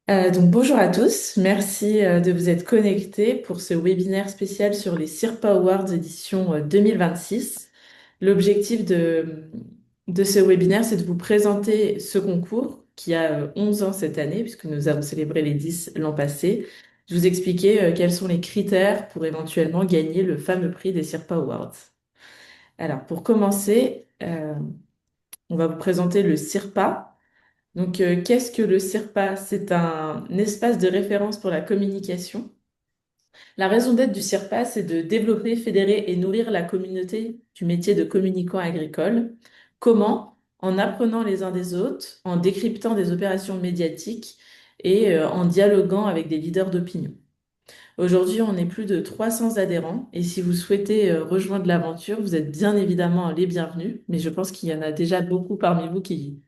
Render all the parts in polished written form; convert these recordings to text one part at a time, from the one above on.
Donc bonjour à tous, merci de vous être connectés pour ce webinaire spécial sur les SIRPA Awards édition 2026. L'objectif de ce webinaire, c'est de vous présenter ce concours qui a 11 ans cette année, puisque nous avons célébré les 10 l'an passé. Je vous expliquer quels sont les critères pour éventuellement gagner le fameux prix des SIRPA Awards. Alors pour commencer, on va vous présenter le SIRPA. Donc, qu'est-ce que le CIRPA? C'est un espace de référence pour la communication. La raison d'être du CIRPA, c'est de développer, fédérer et nourrir la communauté du métier de communicant agricole. Comment? En apprenant les uns des autres, en décryptant des opérations médiatiques et en dialoguant avec des leaders d'opinion. Aujourd'hui, on est plus de 300 adhérents et si vous souhaitez rejoindre l'aventure, vous êtes bien évidemment les bienvenus, mais je pense qu'il y en a déjà beaucoup parmi vous qui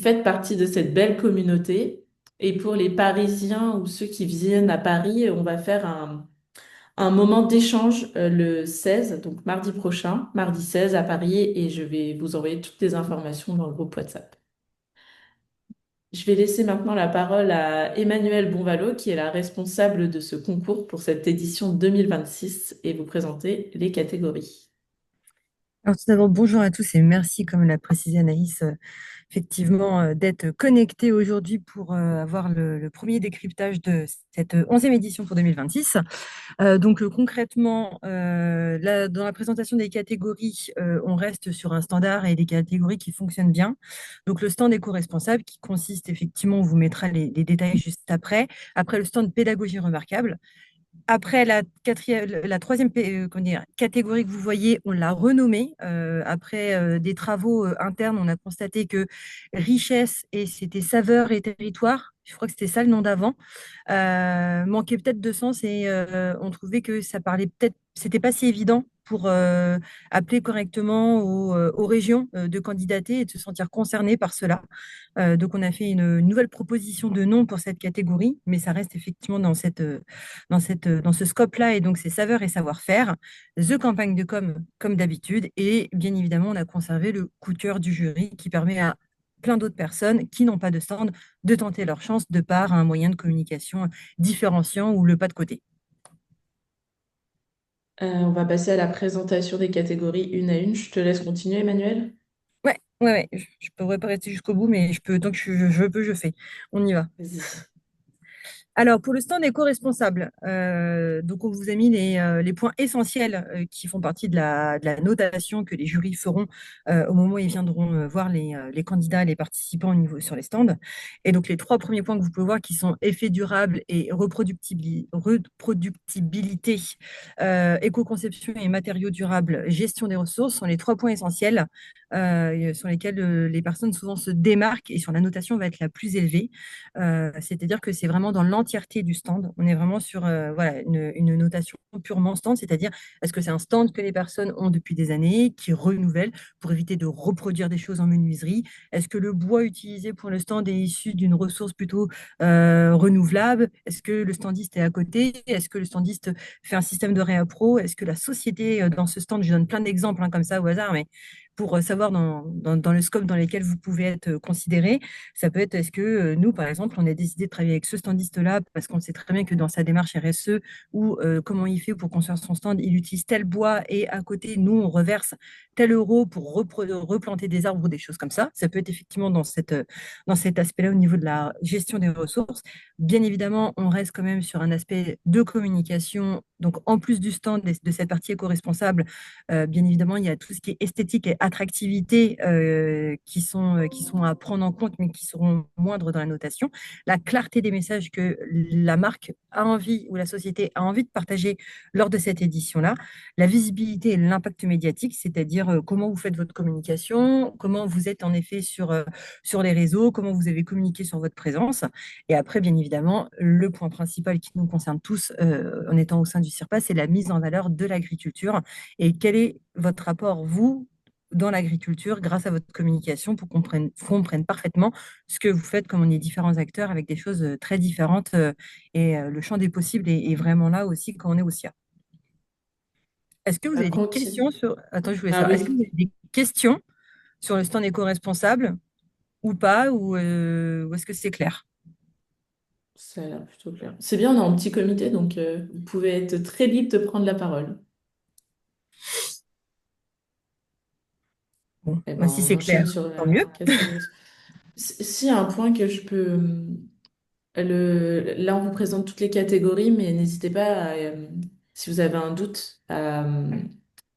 faites partie de cette belle communauté. Et pour les Parisiens ou ceux qui viennent à Paris, on va faire un moment d'échange le 16, donc mardi prochain, mardi 16 à Paris, et je vais vous envoyer toutes les informations dans le groupe WhatsApp. Je vais laisser maintenant la parole à Emmanuelle Bonvalo, qui est la responsable de ce concours pour cette édition 2026, et vous présenter les catégories. Alors tout d'abord, bonjour à tous et merci, comme l'a précisé Anaïs, effectivement, d'être connecté aujourd'hui pour avoir le premier décryptage de cette 11e édition pour 2026. Donc concrètement, là, dans la présentation des catégories, on reste sur un standard et des catégories qui fonctionnent bien. Donc le stand éco-responsable qui consiste effectivement, on vous mettra les détails juste après. Après le stand pédagogie remarquable. Après la troisième comment dire, catégorie que vous voyez, on l'a renommée. Après des travaux internes, on a constaté que richesse et c'était saveur et territoire. Je crois que c'était ça le nom d'avant. Manquait peut-être de sens et on trouvait que ça parlait peut-être, c'était pas si évident pour appeler correctement aux régions de candidater et de se sentir concernés par cela. Donc on a fait une nouvelle proposition de nom pour cette catégorie, mais ça reste effectivement dans ce scope-là, et donc c'est saveur et savoir-faire. The campagne de com, comme d'habitude, et bien évidemment, on a conservé le coup de cœur du jury qui permet à plein d'autres personnes qui n'ont pas de stand de tenter leur chance de par un moyen de communication différenciant ou le pas de côté. On va passer à la présentation des catégories une à une. Je te laisse continuer, Emmanuel. Ouais, ouais, ouais, je pourrais pas rester jusqu'au bout, mais je peux, tant que je peux, je fais. On y va. Vas-y. Alors, pour le stand éco-responsable, donc on vous a mis les points essentiels qui font partie de la notation que les jurys feront au moment où ils viendront voir les candidats, les participants au niveau sur les stands. Et donc, les trois premiers points que vous pouvez voir qui sont effet durable et reproductibilité, éco-conception et matériaux durables, gestion des ressources sont les trois points essentiels sur lesquels les personnes souvent se démarquent et sur la notation va être la plus élevée. C'est-à-dire que c'est vraiment dans l'entièreté du stand. On est vraiment sur voilà, une notation purement stand, c'est-à-dire est-ce que c'est un stand que les personnes ont depuis des années, qui renouvellent pour éviter de reproduire des choses en menuiserie? Est-ce que le bois utilisé pour le stand est issu d'une ressource plutôt renouvelable? Est-ce que le standiste est à côté? Est-ce que le standiste fait un système de réappro? Est-ce que la société dans ce stand, je donne plein d'exemples comme ça au hasard, mais pour savoir dans le scope dans lequel vous pouvez être considéré, ça peut être, est-ce que nous, par exemple, on a décidé de travailler avec ce standiste-là parce qu'on sait très bien que dans sa démarche RSE ou comment il fait pour construire son stand, il utilise tel bois et à côté, nous, on reverse tel euro pour replanter des arbres ou des choses comme ça. Ça peut être effectivement dans cet aspect-là au niveau de la gestion des ressources. Bien évidemment, on reste quand même sur un aspect de communication. Donc, en plus du stand de cette partie éco-responsable, bien évidemment, il y a tout ce qui est esthétique et attractivité qui sont à prendre en compte, mais qui seront moindres dans la notation. La clarté des messages que la marque a envie ou la société a envie de partager lors de cette édition-là. La visibilité et l'impact médiatique, c'est-à-dire comment vous faites votre communication, comment vous êtes en effet sur les réseaux, comment vous avez communiqué sur votre présence. Et après, bien évidemment, le point principal qui nous concerne tous en étant au sein du CIRPA, c'est la mise en valeur de l'agriculture et quel est votre rapport, vous, dans l'agriculture, grâce à votre communication, pour qu'on comprenne parfaitement ce que vous faites, comme on est différents acteurs avec des choses très différentes. Et le champ des possibles est vraiment là aussi quand on est au SIA. Est-ce que vous avez des Continue. questions sur... Attends, je voulais Ah savoir. Est-ce que vous oui. avez des questions sur le stand éco-responsable ou pas, ou est-ce que c'est clair? Ça a l'air plutôt clair. C'est bien, on est en petit comité, donc vous pouvez être très libre de prendre la parole. Bon, Eh bah, ben, si on c'est clair, enchaîne sur tant la mieux. catégorie. S'il y a un point que je peux... là, on vous présente toutes les catégories, mais n'hésitez pas, si vous avez un doute, à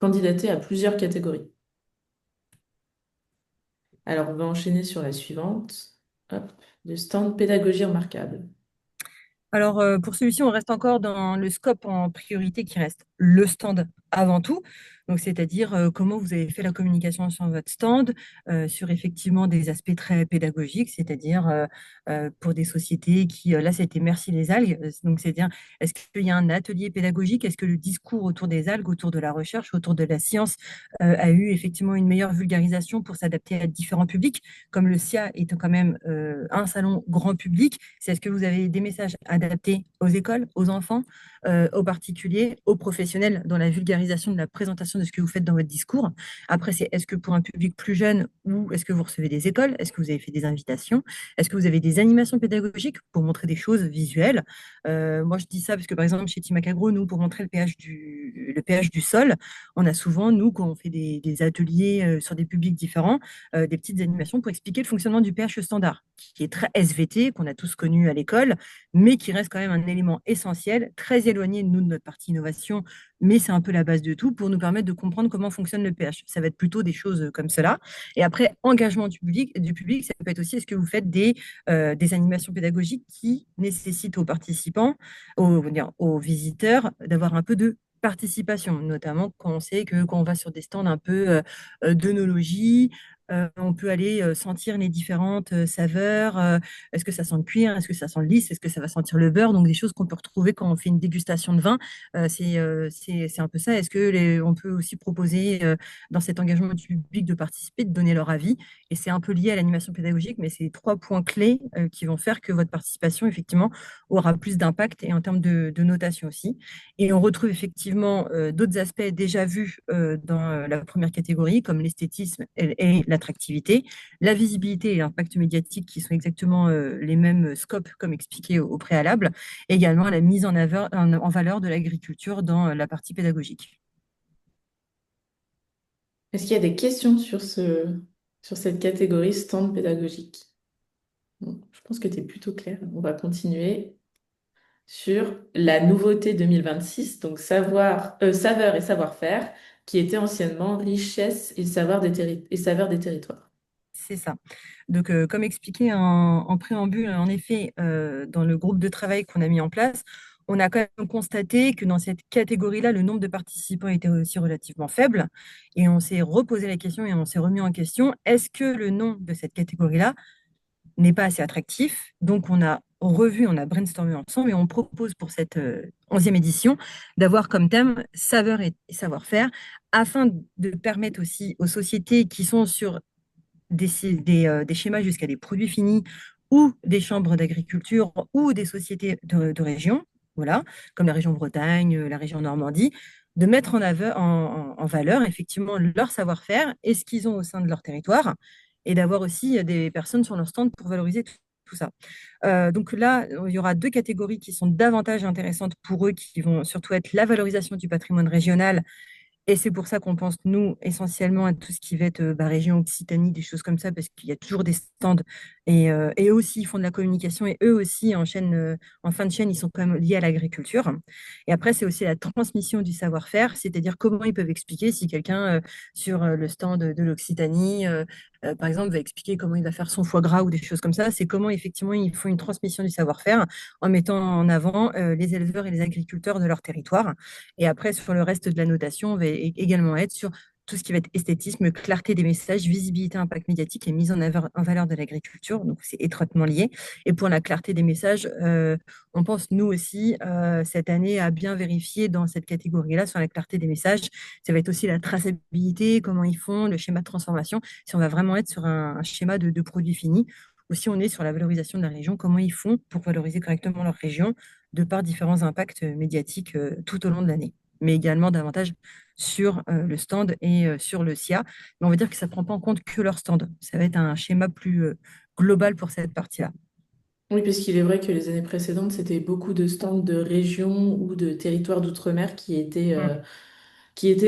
candidater à plusieurs catégories. Alors, on va enchaîner sur la suivante. Hop, le stand pédagogie remarquable. Alors, pour celui-ci, on reste encore dans le scope en priorité qui reste le stand avant tout. Donc, c'est-à-dire comment vous avez fait la communication sur votre stand, sur effectivement des aspects très pédagogiques, c'est-à-dire pour des sociétés qui, là, c'était Merci les algues. Donc, c'est-à-dire, est-ce qu'il y a un atelier pédagogique? Est-ce que le discours autour des algues, autour de la recherche, autour de la science, a eu effectivement une meilleure vulgarisation pour s'adapter à différents publics, comme le SIA est quand même un salon grand public? C'est est-ce que vous avez des messages adaptés aux écoles, aux enfants, aux particuliers, aux professionnels dans la vulgarisation de la présentation de ce que vous faites dans votre discours? Après, c'est est-ce que pour un public plus jeune ou est-ce que vous recevez des écoles? Est-ce que vous avez fait des invitations? Est-ce que vous avez des animations pédagogiques pour montrer des choses visuelles? Moi, je dis ça parce que par exemple, chez Timacagro, nous, pour montrer le pH du sol, on a souvent, nous, quand on fait des ateliers sur des publics différents, des petites animations pour expliquer le fonctionnement du pH standard, qui est très SVT, qu'on a tous connu à l'école, mais qui reste quand même un élément essentiel, très éloigné de nous, de notre partie innovation, mais c'est un peu la base de tout pour nous permettre de comprendre comment fonctionne le pH. Ça va être plutôt des choses comme cela. Et après, engagement du public, ça peut être aussi, est-ce que vous faites des animations pédagogiques qui nécessitent aux participants, aux visiteurs, d'avoir un peu de participation, notamment quand on sait que quand on va sur des stands un peu d'œnologie, on peut aller sentir les différentes saveurs. Est-ce que ça sent le cuir? Est-ce que ça sent le lisse? Est-ce que ça va sentir le beurre? Donc, des choses qu'on peut retrouver quand on fait une dégustation de vin. C'est un peu ça. Est-ce que on peut aussi proposer dans cet engagement du public de participer, de donner leur avis? Et c'est un peu lié à l'animation pédagogique, mais c'est trois points clés qui vont faire que votre participation, effectivement, aura plus d'impact et en termes de notation aussi. Et on retrouve effectivement d'autres aspects déjà vus dans la première catégorie, comme l'esthétisme et l'attractivité, la visibilité et l'impact médiatique, qui sont exactement les mêmes scopes, comme expliqué au préalable, et également la mise en valeur de l'agriculture dans la partie pédagogique. Est-ce qu'il y a des questions sur sur cette catégorie stand pédagogique? Bon, je pense que tu es plutôt clair. On va continuer sur la nouveauté 2026, donc saveur et savoir-faire, qui était anciennement richesse et et saveur des territoires. C'est ça. Donc, comme expliqué en préambule, en effet, dans le groupe de travail qu'on a mis en place, on a quand même constaté que dans cette catégorie-là, le nombre de participants était aussi relativement faible. Et on s'est reposé la question et on s'est remis en question, est-ce que le nom de cette catégorie-là n'est pas assez attractif? Donc, on a revu, on a brainstormé ensemble et on propose pour cette 11e édition d'avoir comme thème saveur et savoir-faire afin de permettre aussi aux sociétés qui sont sur des schémas jusqu'à des produits finis ou des chambres d'agriculture ou des sociétés de région, voilà, comme la région Bretagne, la région Normandie, de mettre en valeur effectivement leur savoir-faire et ce qu'ils ont au sein de leur territoire et d'avoir aussi des personnes sur leur stand pour valoriser tout ça. Donc là, il y aura deux catégories qui sont davantage intéressantes pour eux, qui vont surtout être la valorisation du patrimoine régional et c'est pour ça qu'on pense, nous, essentiellement à tout ce qui va être région Occitanie, des choses comme ça, parce qu'il y a toujours des stands. Et eux aussi, ils font de la communication et eux aussi, en fin de chaîne, ils sont quand même liés à l'agriculture. Et après, c'est aussi la transmission du savoir-faire, c'est-à-dire comment ils peuvent expliquer si quelqu'un sur le stand de l'Occitanie, par exemple, va expliquer comment il va faire son foie gras ou des choses comme ça. C'est comment, effectivement, ils font une transmission du savoir-faire en mettant en avant les éleveurs et les agriculteurs de leur territoire. Et après, sur le reste de la notation, on va également être sur tout ce qui va être esthétisme, clarté des messages, visibilité, impact médiatique et mise en valeur de l'agriculture. Donc, c'est étroitement lié. Et pour la clarté des messages, on pense, nous aussi, cette année, à bien vérifier dans cette catégorie-là sur la clarté des messages. Ça va être aussi la traçabilité, comment ils font, le schéma de transformation. Si on va vraiment être sur un schéma de produits finis. Aussi, on est sur la valorisation de la région, comment ils font pour valoriser correctement leur région de par différents impacts médiatiques tout au long de l'année, mais également davantage sur le stand et sur le SIA. Mais on va dire que ça ne prend pas en compte que leur stand. Ça va être un schéma plus global pour cette partie-là. Oui, puisqu'il est vrai que les années précédentes, c'était beaucoup de stands de régions ou de territoires d'outre-mer qui étaient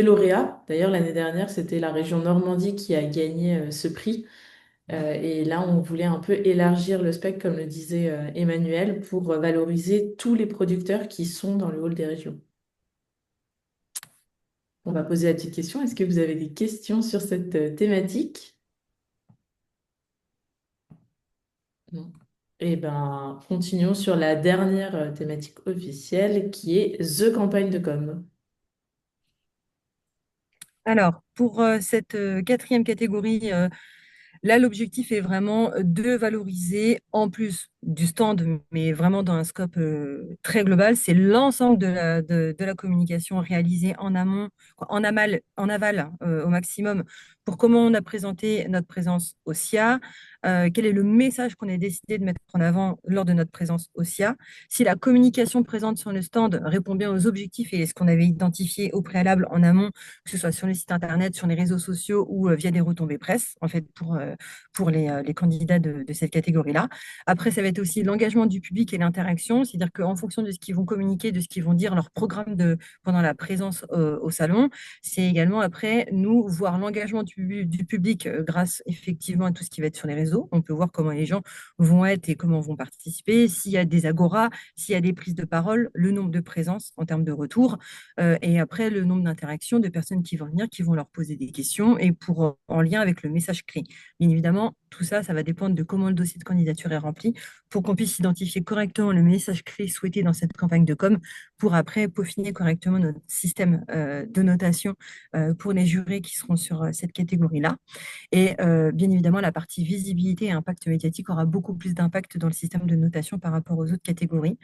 lauréats. D'ailleurs, l'année dernière, c'était la région Normandie qui a gagné ce prix. Et là, on voulait un peu élargir le spectre, comme le disait Emmanuel, pour valoriser tous les producteurs qui sont dans le hall des régions. On va poser la petite question. Est-ce que vous avez des questions sur cette thématique? Non. Eh bien, continuons sur la dernière thématique officielle qui est The campagne de com. Alors, pour cette quatrième catégorie, là, l'objectif est vraiment de valoriser, en plus du stand, mais vraiment dans un scope très global, c'est l'ensemble de la communication réalisée en amont, en aval au maximum, pour comment on a présenté notre présence au SIA, quel est le message qu'on a décidé de mettre en avant lors de notre présence au SIA, si la communication présente sur le stand répond bien aux objectifs et ce qu'on avait identifié au préalable en amont, que ce soit sur le site internet, sur les réseaux sociaux ou via des retombées presse, en fait, pour les candidats de cette catégorie-là. Après, ça va être aussi l'engagement du public et l'interaction, c'est-à-dire qu'en fonction de ce qu'ils vont communiquer, de ce qu'ils vont dire, leur programme pendant la présence au salon, c'est également après, nous, voir l'engagement du public grâce effectivement à tout ce qui va être sur les réseaux. On peut voir comment les gens vont être et comment vont participer, s'il y a des agoras, s'il y a des prises de parole, le nombre de présences en termes de retour, et après le nombre d'interactions de personnes qui vont venir, qui vont leur poser des questions et en lien avec le message clé. Bien évidemment, tout ça, ça va dépendre de comment le dossier de candidature est rempli pour qu'on puisse identifier correctement le message clé souhaité dans cette campagne de com pour après peaufiner correctement notre système de notation pour les jurés qui seront sur cette catégorie-là. Et bien évidemment, la partie visibilité et impact médiatique aura beaucoup plus d'impact dans le système de notation par rapport aux autres catégories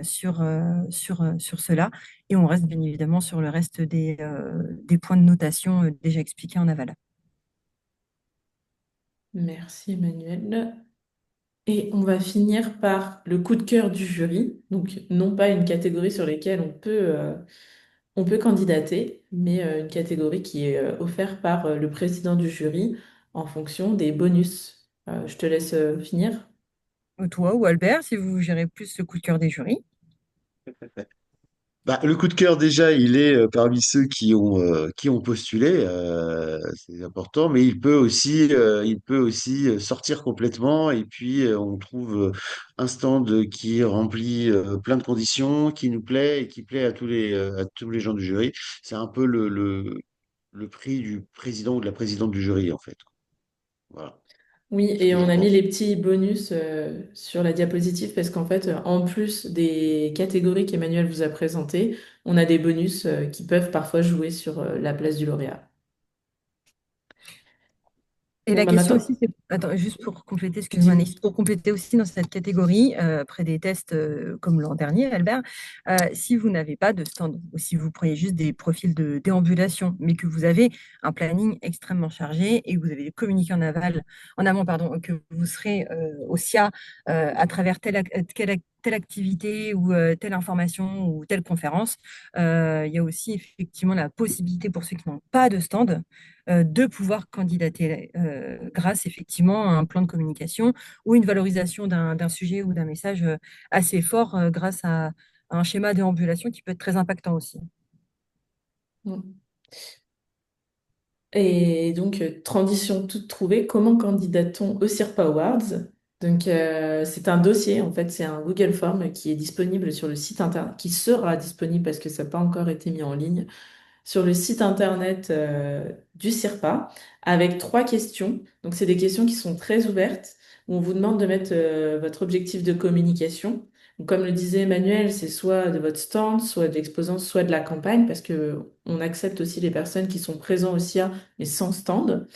sur cela. Et on reste bien évidemment sur le reste des points de notation déjà expliqués en aval. Merci Emmanuel. Et on va finir par le coup de cœur du jury. Donc, non pas une catégorie sur laquelle on peut candidater, mais une catégorie qui est offerte par le président du jury en fonction des bonus. Je te laisse finir. Toi ou Albert, si vous gérez plus le coup de cœur des jurys. Bah, le coup de cœur, déjà, il est parmi ceux qui ont postulé, c'est important, mais il peut aussi sortir complètement. Et puis, on trouve un stand qui remplit plein de conditions, qui nous plaît et qui plaît à tous les gens du jury. C'est un peu le prix du président ou de la présidente du jury, en fait. Voilà Oui, ce et que on j'en a mis pense. les petits bonus sur la diapositive parce qu'en fait, en plus des catégories qu'Emmanuel vous a présentées, on a des bonus qui peuvent parfois jouer sur la place du lauréat. Et Bon, la bah question maintenant, aussi, c'est, attends, juste pour compléter, excuse-moi, dis-moi. Anaïs, pour compléter aussi dans cette catégorie, après des tests comme l'an dernier, Albert, si vous n'avez pas de stand, ou si vous prenez juste des profils de déambulation, mais que vous avez un planning extrêmement chargé et que vous avez communiqué en amont, pardon, que vous serez au SIA à travers telle activité ou telle information ou telle conférence, il y a aussi effectivement la possibilité pour ceux qui n'ont pas de stand de pouvoir candidater grâce effectivement à un plan de communication ou une valorisation d'un sujet ou d'un message assez fort grâce à un schéma de déambulation qui peut être très impactant aussi. Et donc, transition toute trouvée, comment candidate-t-on au CIRPA Awards? Donc, c'est un dossier, en fait, c'est un Google Form qui est disponible sur le site internet, qui sera disponible parce que ça n'a pas encore été mis en ligne, sur le site internet du CIRPA, avec trois questions. Donc, c'est des questions qui sont très ouvertes, où on vous demande de mettre votre objectif de communication. Donc, comme le disait Emmanuel, c'est soit de votre stand, soit de l'exposant, soit de la campagne, parce que on accepte aussi les personnes qui sont présentes aussi, mais sans stand.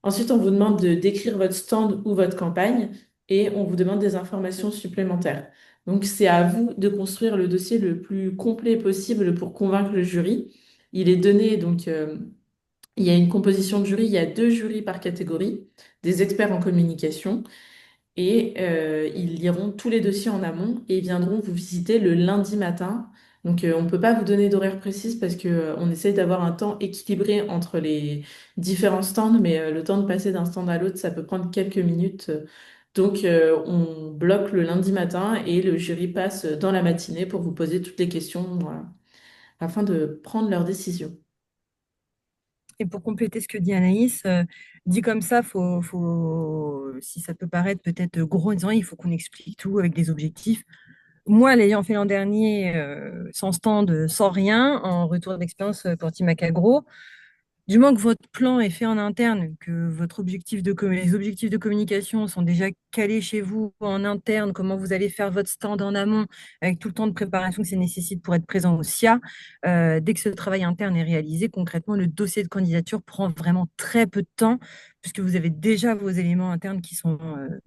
Ensuite, on vous demande de décrire votre stand ou votre campagne et on vous demande des informations supplémentaires. Donc, c'est à vous de construire le dossier le plus complet possible pour convaincre le jury. Il est donné, donc, il y a une composition de jury, il y a deux jurys par catégorie, des experts en communication, et ils liront tous les dossiers en amont et ils viendront vous visiter le lundi matin. Donc, on ne peut pas vous donner d'horaire précise parce que, on essaye d'avoir un temps équilibré entre les différents stands, mais le temps de passer d'un stand à l'autre, ça peut prendre quelques minutes. Donc, on bloque le lundi matin et le jury passe dans la matinée pour vous poser toutes les questions, voilà, afin de prendre leur décision. Et pour compléter ce que dit Anaïs, dit comme ça, si ça peut paraître peut-être gros en disant il faut qu'on explique tout avec des objectifs. Moi, l'ayant fait l'an dernier, sans stand, sans rien, en retour d'expérience pour Team Macagro, du moment que votre plan est fait en interne, que les objectifs de communication sont déjà calés chez vous en interne, comment vous allez faire votre stand en amont, avec tout le temps de préparation que ça nécessite pour être présent au SIA, dès que ce travail interne est réalisé, concrètement, le dossier de candidature prend vraiment très peu de temps, puisque vous avez déjà vos éléments internes qui sont,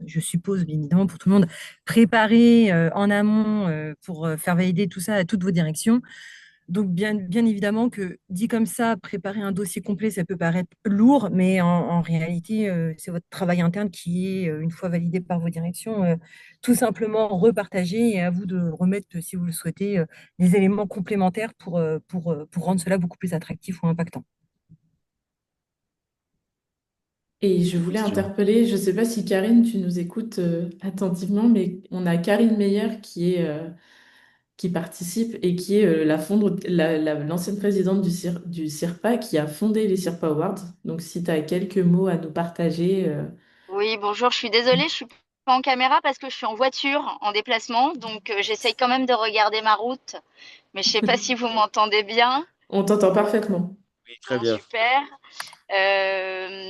je suppose, bien évidemment, pour tout le monde, préparés en amont pour faire valider tout ça à toutes vos directions. Donc, bien évidemment que dit comme ça, préparer un dossier complet, ça peut paraître lourd, mais en réalité, c'est votre travail interne qui est, une fois validé par vos directions, tout simplement repartagé et à vous de remettre, si vous le souhaitez, des éléments complémentaires pour rendre cela beaucoup plus attractif ou impactant. Et je voulais Question. interpeller, je ne sais pas si Karine, tu nous écoutes attentivement, mais on a Karine Meyer qui participe et qui est l'ancienne présidente du CIRPA qui a fondé les CIRPA Awards. Donc, si tu as quelques mots à nous partager. Oui, bonjour, je suis désolée, je suis pas en caméra parce que je suis en voiture, en déplacement, donc j'essaye quand même de regarder ma route, mais je sais pas si vous m'entendez bien. On t'entend parfaitement. Oui, très Bon, bien. super.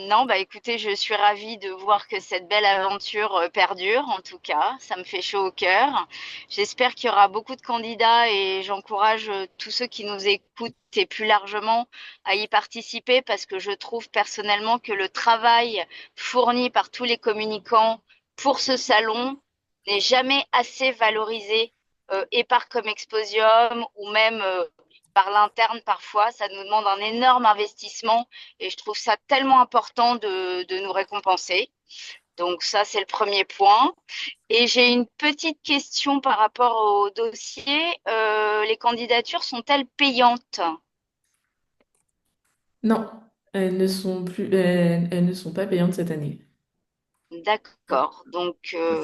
Non, bah écoutez, je suis ravie de voir que cette belle aventure perdure, en tout cas, ça me fait chaud au cœur. J'espère qu'il y aura beaucoup de candidats et j'encourage tous ceux qui nous écoutent et plus largement à y participer parce que je trouve personnellement que le travail fourni par tous les communicants pour ce salon n'est jamais assez valorisé et par Comme Exposium ou même par l'interne parfois. Ça nous demande un énorme investissement et je trouve ça tellement important de nous récompenser. Donc ça, c'est le premier point. Et j'ai une petite question par rapport au dossier. Les candidatures sont-elles payantes? Non, elles ne sont pas payantes cette année. D'accord. Donc, Ça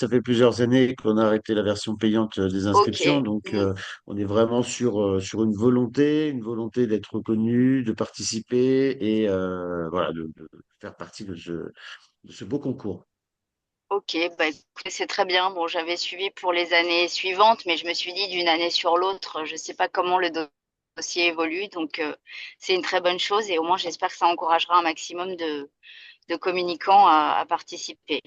fait plusieurs années qu'on a arrêté la version payante des ok. inscriptions. Donc, on est vraiment sur une volonté d'être reconnu, de participer et voilà, de faire partie de ce beau concours. Ok, bah écoutez, c'est très bien. Bon, j'avais suivi pour les années suivantes, mais je me suis dit d'une année sur l'autre, je ne sais pas comment le dossier évolue, donc c'est une très bonne chose et au moins j'espère que ça encouragera un maximum de communicants à participer.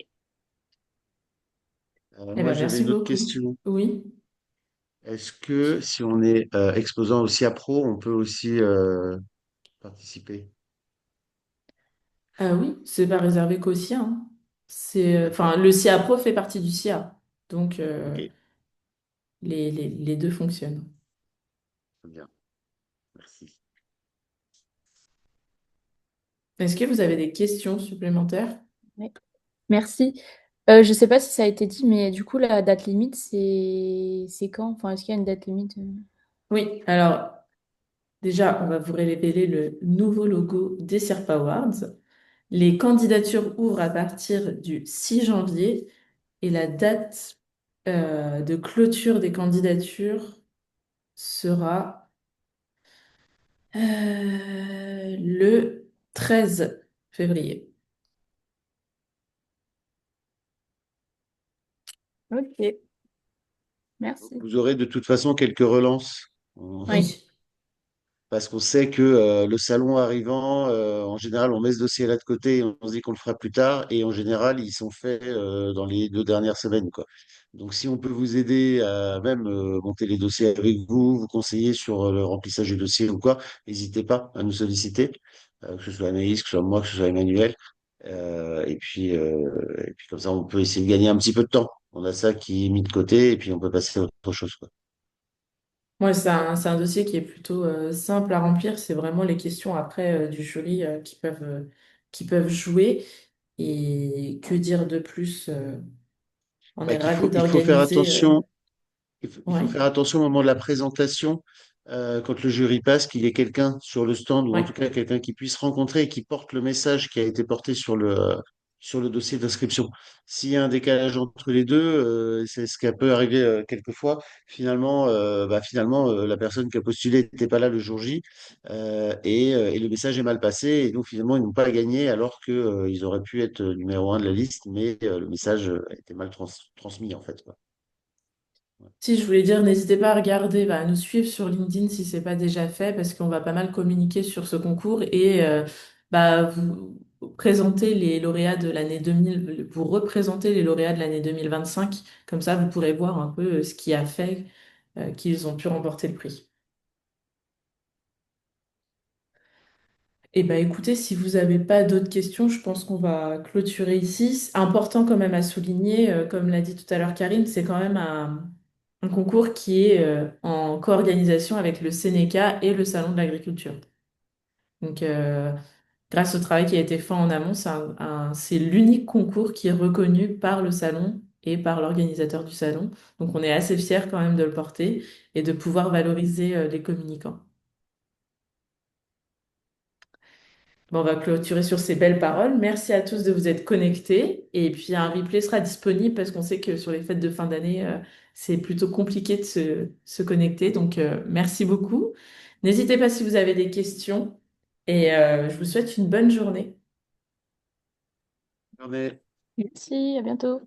Eh Moi, ben, j'avais merci une autre beaucoup. question. Oui. Est-ce que si on est exposant aussi à pro, on peut aussi participer? Ah oui, c'est pas réservé qu'au SIA, hein. D'accord? Enfin, le SIA Pro fait partie du SIA. Donc, Ok, les deux fonctionnent. très bien. Merci. Est-ce que vous avez des questions supplémentaires? Ouais. Merci. Je sais pas si ça a été dit, mais du coup, la date limite, c'est quand? Enfin, est-ce qu'il y a une date limite? Oui, alors déjà, on va vous révéler le nouveau logo des SIRP Awards. Les candidatures ouvrent à partir du 6 janvier et la date de clôture des candidatures sera le 13 février. Ok, merci. Vous aurez de toute façon quelques relances. Oui. Oui. Parce qu'on sait que le salon arrivant, en général, on met ce dossier là de côté et on se dit qu'on le fera plus tard. Et en général, ils sont faits dans les 2 dernières semaines, quoi. Donc, si on peut vous aider à même monter les dossiers avec vous, vous conseiller sur le remplissage du dossier ou quoi, n'hésitez pas à nous solliciter, que ce soit Anaïs, que ce soit moi, que ce soit Emmanuel. Et puis comme ça, on peut essayer de gagner un petit peu de temps. On a ça qui est mis de côté et puis on peut passer à autre chose, quoi. Moi, c'est un dossier qui est plutôt simple à remplir. C'est vraiment les questions après du jury qui peuvent jouer. Et que dire de plus? On Bah, est ravis il faut faire d'organiser. attention. Il faut Ouais, faire attention au moment de la présentation, quand le jury passe, qu'il y ait quelqu'un sur le stand ou en ouais. tout cas quelqu'un qui puisse rencontrer et qui porte le message qui a été porté sur sur le dossier d'inscription. S'il y a un décalage entre les deux, c'est ce qui peut arriver quelquefois. Finalement, la personne qui a postulé n'était pas là le jour J et le message est mal passé. Et donc, finalement, ils n'ont pas gagné alors que, ils auraient pu être numéro un de la liste, mais le message a été mal transmis, en fait, quoi. Ouais. Si je voulais dire, n'hésitez pas à regarder, à nous suivre sur LinkedIn si c'est pas déjà fait, parce qu'on va pas mal communiquer sur ce concours et vous présenter les lauréats de l'année 2000, vous représenter les lauréats de l'année 2025. Comme ça, vous pourrez voir un peu ce qui a fait qu'ils ont pu remporter le prix. Eh ben, écoutez, si vous n'avez pas d'autres questions, je pense qu'on va clôturer ici. C'est important quand même à souligner, comme l'a dit tout à l'heure Karine, c'est quand même un concours qui est en co-organisation avec le Sénéca et le Salon de l'Agriculture. Donc, grâce au travail qui a été fait en amont, c'est l'unique concours qui est reconnu par le Salon et par l'organisateur du Salon. Donc, on est assez fiers quand même de le porter et de pouvoir valoriser les communicants. Bon, on va clôturer sur ces belles paroles. Merci à tous de vous être connectés. Et puis, un replay sera disponible parce qu'on sait que sur les fêtes de fin d'année, c'est plutôt compliqué de se connecter. Donc, merci beaucoup. N'hésitez pas si vous avez des questions. Et je vous souhaite une bonne journée. Mais Merci, à bientôt.